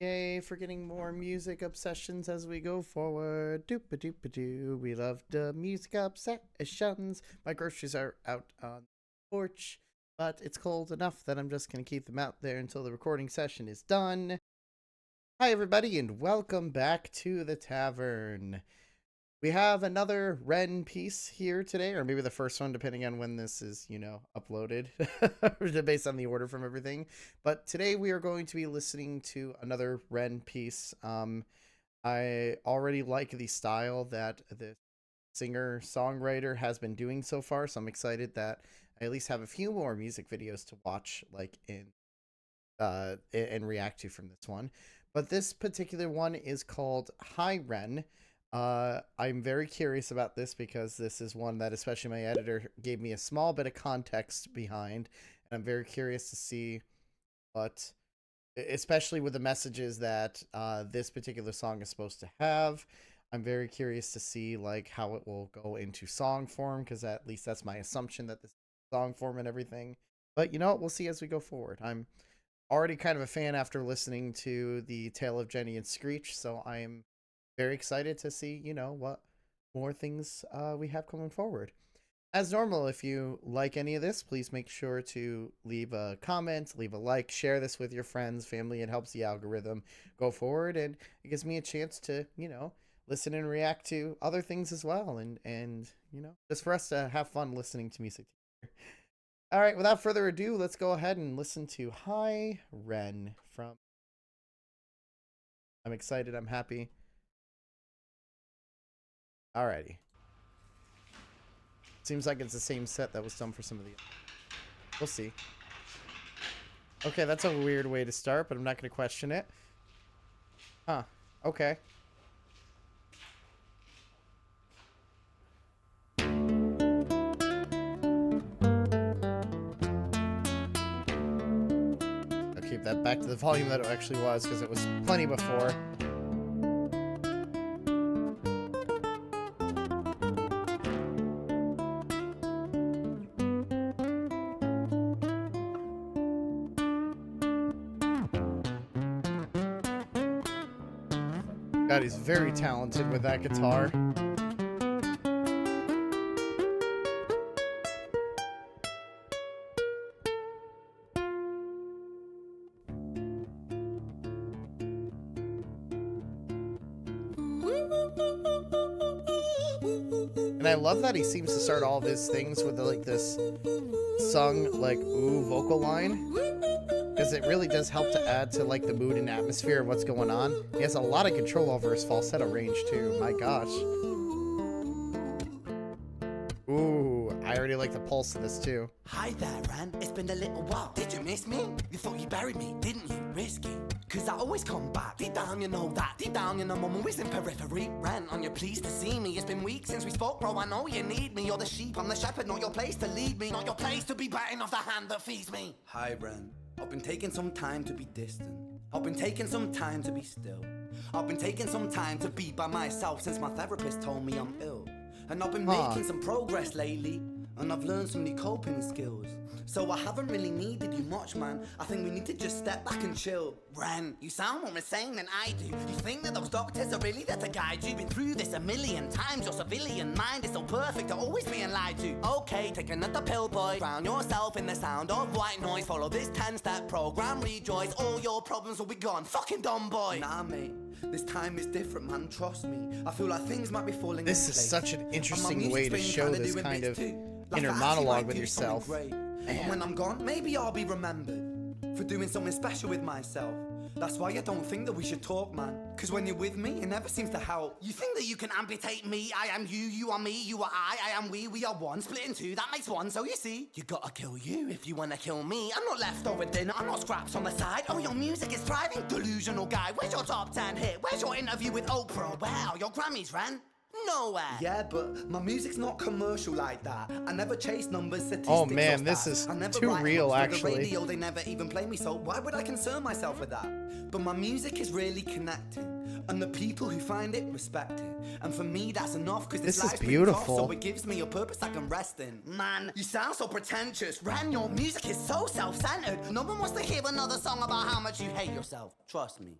Yay for getting more music obsessions as we go forward. Doop-a-doop-a-doo. We love the music obsessions. My groceries are out on the porch, but it's cold enough that I'm just going to keep them out there until the recording session is done. Hi, everybody, and welcome back to the tavern. We have another Ren piece here today, or maybe the first one, depending on when this is, uploaded, based on the order from everything. But today we are going to be listening to another Ren piece. I already like the style that the singer-songwriter has been doing so far, so I'm excited that I at least have a few more music videos to watch, and react to from this one. But this particular one is called Hi Ren. I'm very curious about this because this is one that especially my editor gave me a small bit of context behind, and I'm very curious to see what, especially with the messages that this particular song is supposed to have. I'm very curious to see how it will go into song form, because at least that's my assumption that this is song form and everything. But you know what, we'll see as we go forward. I'm already kind of a fan after listening to the Tale of Jenny and Screech, so I am very excited to see, what more things we have coming forward. As normal, if you like any of this, please make sure to leave a comment, leave a like, share this with your friends, family. It helps the algorithm go forward, and it gives me a chance to, listen and react to other things as well, and just for us to have fun listening to music together. All right, without further ado, let's go ahead and listen to Hi Ren from... I'm excited, I'm happy. Alrighty. Seems like it's the same set that was done for some of the... We'll see. Okay, that's a weird way to start, but I'm not going to question it. Huh. Okay. I'll keep that back to the volume that it actually was, because it was plenty before. God, he's very talented with that guitar. And I love that he seems to start all of his things with this sung ooh vocal line, because it really does help to add to the mood and atmosphere of what's going on. He has a lot of control over his falsetto range too. My gosh. Ooh, I already like the pulse of this too. Hi there, Ren. It's been a little while. Did you miss me? You thought you buried me, didn't you? Risky. Cause I always come back. Deep down, you know that. Deep down, you know I'm always in periphery. Ren, on your pleased to see me. It's been weeks since we spoke, bro. I know you need me. You're the sheep, I'm the shepherd. Not your place to lead me. Not your place to be biting off the hand that feeds me. Hi, Ren. I've been taking some time to be distant. I've been taking some time to be still. I've been taking some time to be by myself since my therapist told me I'm ill. And I've been making some progress lately, and I've learned some new coping skills. So I haven't really needed you much, man. I think we need to just step back and chill. Ren, you sound more insane than I do. You think that those doctors are really there to guide you? Been through this a million times. Your civilian mind is so perfect, you're always being lied to. Okay, take another pill, boy. Drown yourself in the sound of white noise. Follow this 10-step program, rejoice. All your problems will be gone. Fucking dumb boy. Nah, mate. This time is different, man. Trust me. I feel like things might be falling into place. This is such an interesting way to show this kind of inner monologue with yourself. And when I'm gone, maybe I'll be remembered for doing something special with myself. That's why I don't think that we should talk, man. Cause when you're with me, it never seems to help. You think that you can amputate me? I am you, you are me, you are I am we are one. Split in two, that makes one, so you see. You gotta kill you if you wanna kill me. I'm not leftover dinner, I'm not scraps on the side. Oh, your music is thriving, delusional guy. Where's your top 10 hit? Where's your interview with Oprah? Where are your Grammys, Ren? Nowhere. Yeah, but my music's not commercial like that. I never chase numbers, statistics. Oh man, this is too real, actually. The radio, they never even play me, so why would I concern myself with that? But my music is really connecting, and the people who find it respect it. And for me, that's enough, because this is beautiful. So it gives me a purpose I can rest in. Man, you sound so pretentious. Ren, your music is so self-centered. No one wants to hear another song about how much you hate yourself. Trust me.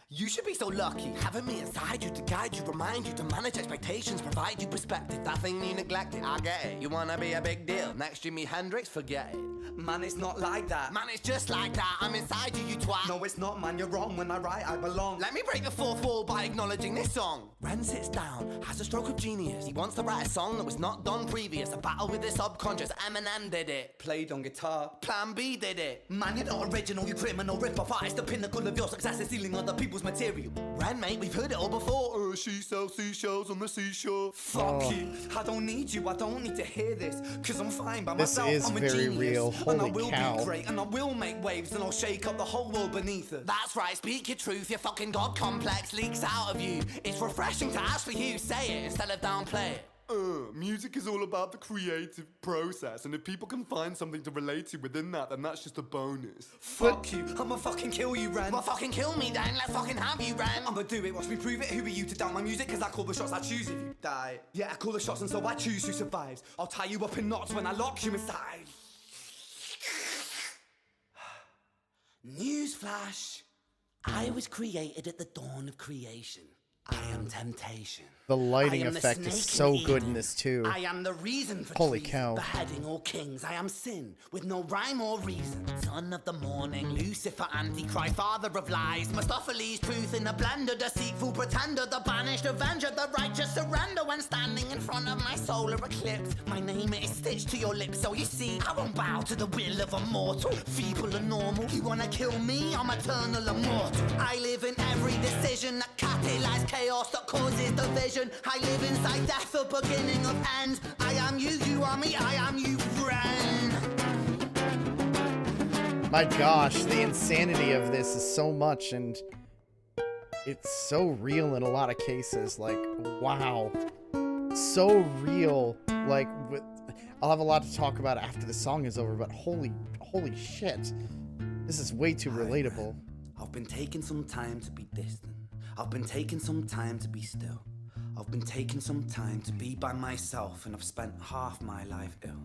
You should be so lucky, having me inside you to guide you, remind you to manage expectations, provide you perspective. That thing you neglected, I get it. You wanna be a big deal, next Jimi Hendrix, forget it. Man, it's not like that. Man, it's just like that, I'm inside you, you twat. No, it's not, man, you're wrong. When I write, I belong. Let me break the fourth wall by acknowledging this song. Ren sits down, has a stroke of genius. He wants to write a song that was not done previous. A battle with the subconscious, Eminem did it. Played on guitar. Plan B did it. Man, you're not original, you criminal rip-off artist. The pinnacle of your success is stealing other people's material. Ren, mate, we've heard it all before. She sells seashells on the seashore. Fuck you. I don't need you, I don't need to hear this. Cause I'm fine by This myself, is I'm a very genius. real. And I Holy will cow. be great, and I will make waves, and I'll shake up the whole world beneath us. That's right, speak your truth, your fucking god complex leaks out of you. It's refreshing to ask for you, say it instead of downplay it. Music is all about the creative process, and if people can find something to relate to within that, then that's just a bonus. Fuck you, I'ma fucking kill you, Ren. Well, fucking kill me then, let's fucking have you, Ren. I'ma do it, watch me prove it. Who are you to doubt my music? Cause I call the shots, I choose if you die. Yeah, I call the shots and so I choose who survives. I'll tie you up in knots when I lock you inside. Newsflash, I was created at the dawn of creation. I am temptation. The lighting I am the effect is snake so in good in Eden. this too. I am the reason for Holy treason, cow. beheading all kings. I am sin with no rhyme or reason. Son of the morning, Lucifer, Antichrist, father of lies. Mustapha's truth in a blender, deceitful pretender, the banished avenger, the righteous surrender when standing in front of my solar eclipse. My name is stitched to your lips, so you see, I won't bow to the will of a mortal. Feeble and normal, you wanna kill me? I'm eternal immortal. I live in every decision that catalyzes chaos that causes division. I live inside death, the beginning of ends. I am you, you are me, I am you, Ren. My gosh, the insanity of this is so much, and it's so real in a lot of cases. Like, wow. So real. Like, I'll have a lot to talk about after the song is over, but holy shit. This is way too relatable. I've been taking some time to be distant. I've been taking some time to be still. I've been taking some time to be by myself, and I've spent half my life ill.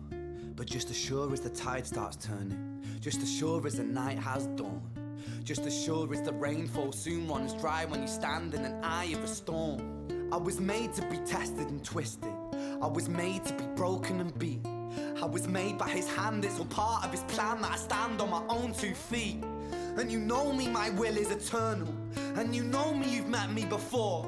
But just as sure as the tide starts turning, just as sure as the night has dawned, just as sure as the rainfall soon runs dry when you stand in an eye of a storm. I was made to be tested and twisted. I was made to be broken and beat. I was made by his hand, it's all part of his plan that I stand on my own 2 feet. And you know me, my will is eternal. And you know me, you've met me before.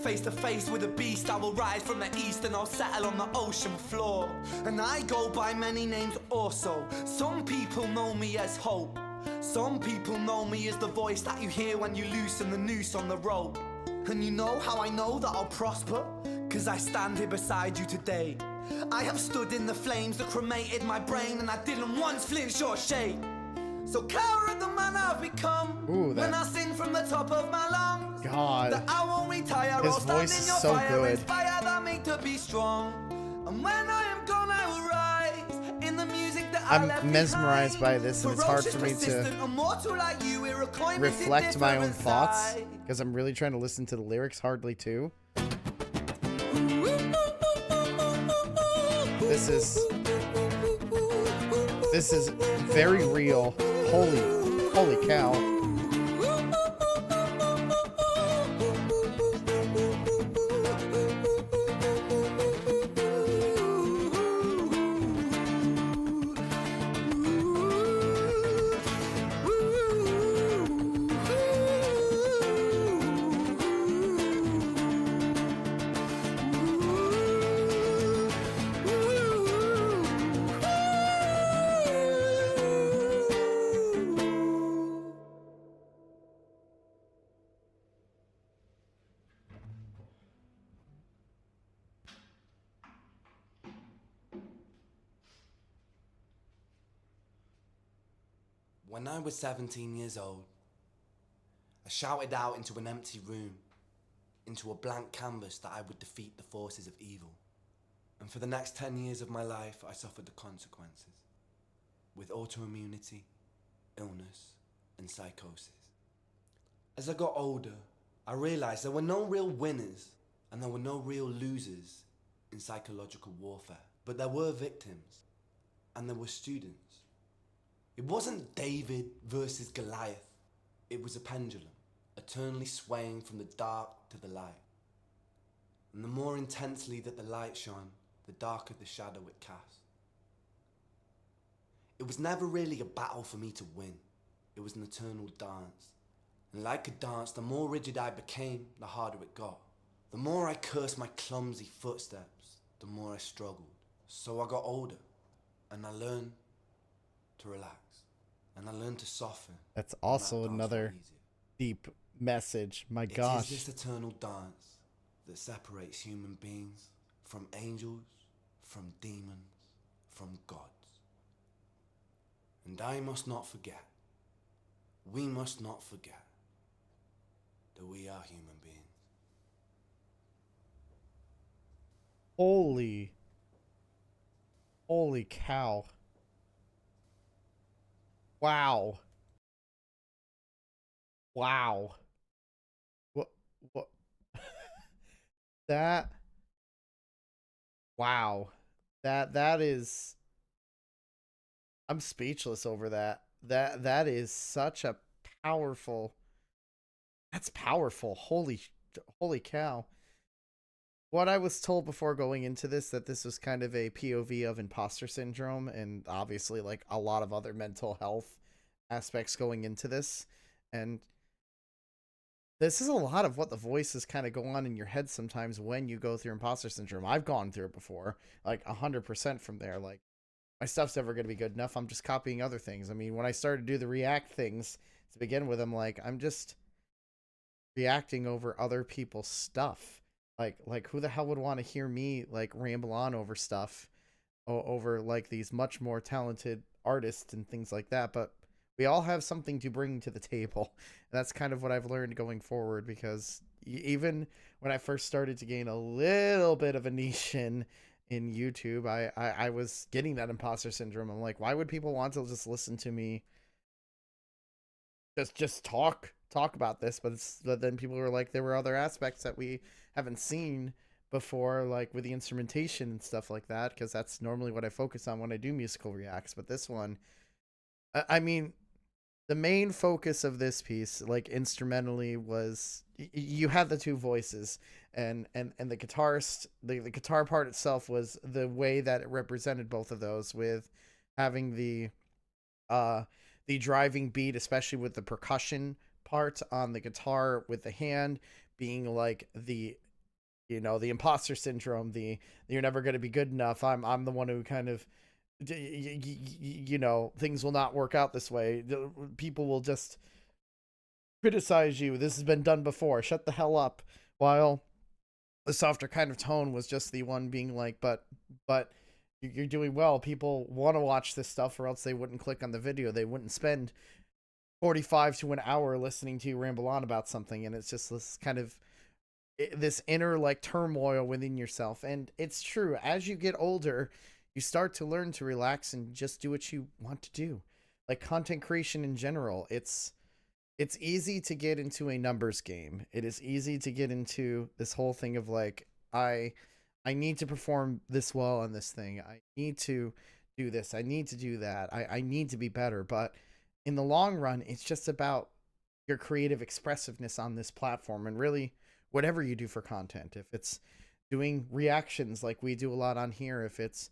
Face to face with a beast, I will rise from the east and I'll settle on the ocean floor. And I go by many names also. Some people know me as hope. Some people know me as the voice that you hear when you loosen the noose on the rope. And you know how I know that I'll prosper? Cause I stand here beside you today. I have stood in the flames that cremated my brain, and I didn't once flinch or shake. So cower at the man I've become. Ooh, when I sing from the top of my lungs. God. That I won't retire His or stand voice in is your so fire. good. Inspire that me to be strong. And when I am gone, I will rise in the music that I left I'm mesmerized behind. by this, and it's hard Ferocious, for me to persistent, immortal like you, we're a coin with reflect my own different thoughts, side. because I'm really trying to listen to the lyrics hardly too. This is very real. Holy cow. When I was 17 years old, I shouted out into an empty room, into a blank canvas, that I would defeat the forces of evil. And for the next 10 years of my life, I suffered the consequences, with autoimmunity, illness, and psychosis. As I got older, I realized there were no real winners and there were no real losers in psychological warfare, but there were victims and there were students. It wasn't David versus Goliath, it was a pendulum. eternally swaying from the dark to the light. And the more intensely that the light shone, the darker the shadow it cast. It was never really a battle for me to win. It was an eternal dance. And like a dance, the more rigid I became, the harder it got. The more I cursed my clumsy footsteps, the more I struggled. So I got older, and I learned to relax, and I learned to soften. That's and also that dance another got easier. deep message. My It gosh. is this eternal dance that separates human beings from angels, from demons, from gods. And I must not forget, we must not forget, that we are human beings. Holy cow. Wow. Wow. What that wow. That is, I'm speechless over that. That is such a powerful, that's powerful. Holy cow. What I was told before going into this, that this was kind of a POV of imposter syndrome, and obviously like a lot of other mental health aspects going into this. And this is a lot of what the voices kind of go on in your head sometimes when you go through imposter syndrome. I've gone through it before, like 100% from there. Like, my stuff's never going to be good enough. I'm just copying other things. I mean, when I started to do the React things to begin with, I'm like, I'm just reacting over other people's stuff. Like who the hell would want to hear me like ramble on over stuff over like these much more talented artists and things like that? But we all have something to bring to the table. And that's kind of what I've learned going forward, because even when I first started to gain a little bit of a niche in YouTube, I was getting that imposter syndrome. I'm like, why would people want to just listen to me just talk about this? But then people were like, there were other aspects that we haven't seen before, like with the instrumentation and stuff like that, because that's normally what I focus on when I do musical reacts. But this one, I mean, the main focus of this piece, like instrumentally, was you had the two voices, and the guitarist, the guitar part itself was the way that it represented both of those, with having uh the driving beat, especially with the percussion part on the guitar, with the hand being like the, you know, the imposter syndrome, the you're never going to be good enough, I'm the one who kind of, you know, things will not work out this way, people will just criticize you, this has been done before, shut the hell up. While the softer kind of tone was just the one being like, but you're doing well, people want to watch this stuff, or else they wouldn't click on the video, they wouldn't spend 45 to an hour listening to you ramble on about something. And it's just this kind of, this inner like turmoil within yourself. And it's true, as you get older, you start to learn to relax and just do what you want to do. Like content creation in general, it's easy to get into a numbers game. It is easy to get into this whole thing of like, I need to perform this well on this thing, I need to do this, I need to do that, I need to be better. But in the long run, it's just about your creative expressiveness on this platform. And really, whatever you do for content, if it's doing reactions like we do a lot on here, if it's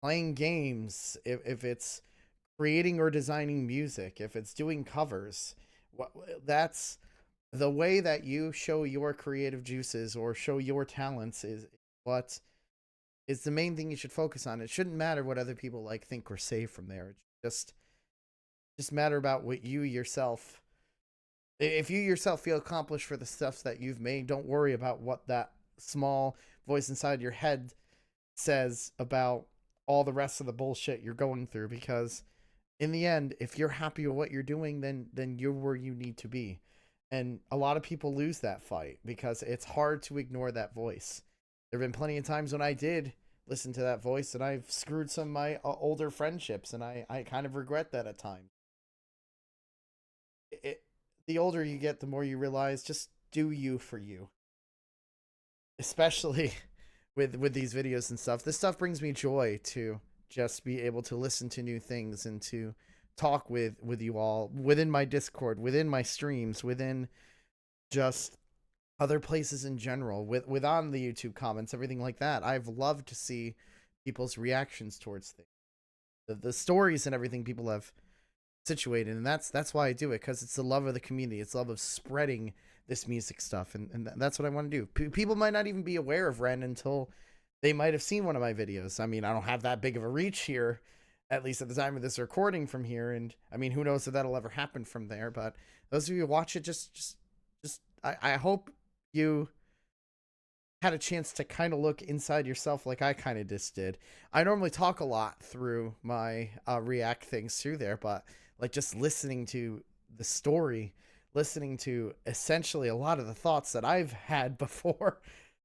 playing games, if it's creating or designing music, if it's doing covers, that's the way that you show your creative juices or show your talents, is what is the main thing you should focus on. It shouldn't matter what other people like, think, or say from there. It's just matter about what you yourself, if you yourself feel accomplished for the stuff that you've made, don't worry about what that small voice inside your head says about all the rest of the bullshit you're going through. Because in the end, if you're happy with what you're doing, then you're where you need to be. And a lot of people lose that fight because it's hard to ignore that voice. There have been plenty of times when I did listen to that voice, and I've screwed some of my older friendships, and I kind of regret that at times. The older you get, the more you realize, just do you for you. Especially with these videos and stuff. This stuff brings me joy to just be able to listen to new things and to talk with you all within my Discord, within my streams, within just other places in general, with on the YouTube comments, everything like that. I've loved to see people's reactions towards things, the stories and everything people have situated, and that's why I do it, because it's the love of the community. It's love of spreading this music stuff, and that's what I want to do. People might not even be aware of Ren until they might have seen one of my videos. I mean, I don't have that big of a reach here, at least at the time of this recording from here, and I mean, who knows if that'll ever happen from there. But those of you who watch it, just I hope you had a chance to kind of look inside yourself like I kind of just did. I normally talk a lot through my react things through there, but like just listening to the story, listening to essentially a lot of the thoughts that I've had before,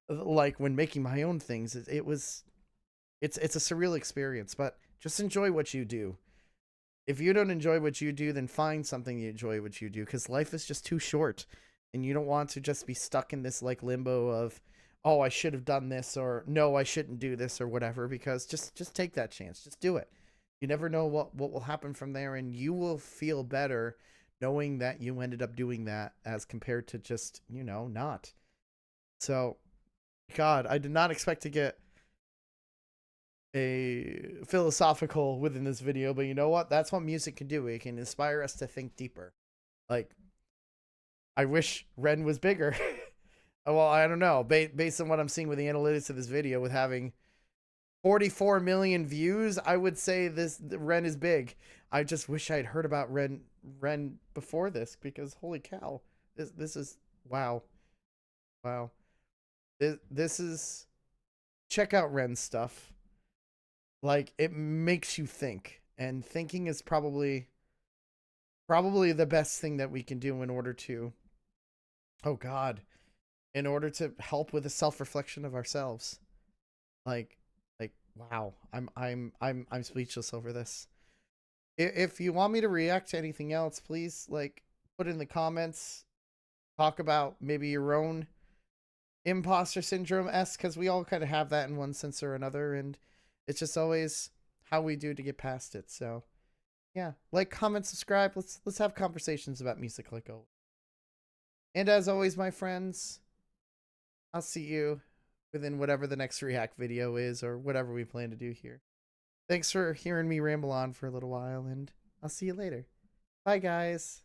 like when making my own things, it's a surreal experience. But just enjoy what you do. If you don't enjoy what you do, then find something you enjoy what you do, because life is just too short, and you don't want to just be stuck in this like limbo of, oh, I should have done this, or no, I shouldn't do this, or whatever. Because just take that chance, just do it. You never know what will happen from there, and you will feel better knowing that you ended up doing that as compared to just, not. So, God, I did not expect to get a philosophical within this video, but you know what? That's what music can do. It can inspire us to think deeper. Like, I wish Ren was bigger. Well, I don't know. Based on what I'm seeing with the analytics of this video, with having 44 million views, I would say Ren is big. I just wish I had heard about Ren before this, because holy cow, this is wow. This is, check out Ren's stuff. Like, it makes you think, and thinking is probably the best thing that we can do in order to, oh God, in order to help with a self-reflection of ourselves. Like wow, I'm speechless over this. If you want me to react to anything else, please like put in the comments, talk about maybe your own imposter syndrome because we all kind of have that in one sense or another, and it's just always how we do to get past it. So yeah, like, comment, subscribe. Let's have conversations about music like always. And as always, my friends, I'll see you within whatever the next react video is, or whatever we plan to do here. Thanks for hearing me ramble on for a little while, and I'll see you later. Bye, guys.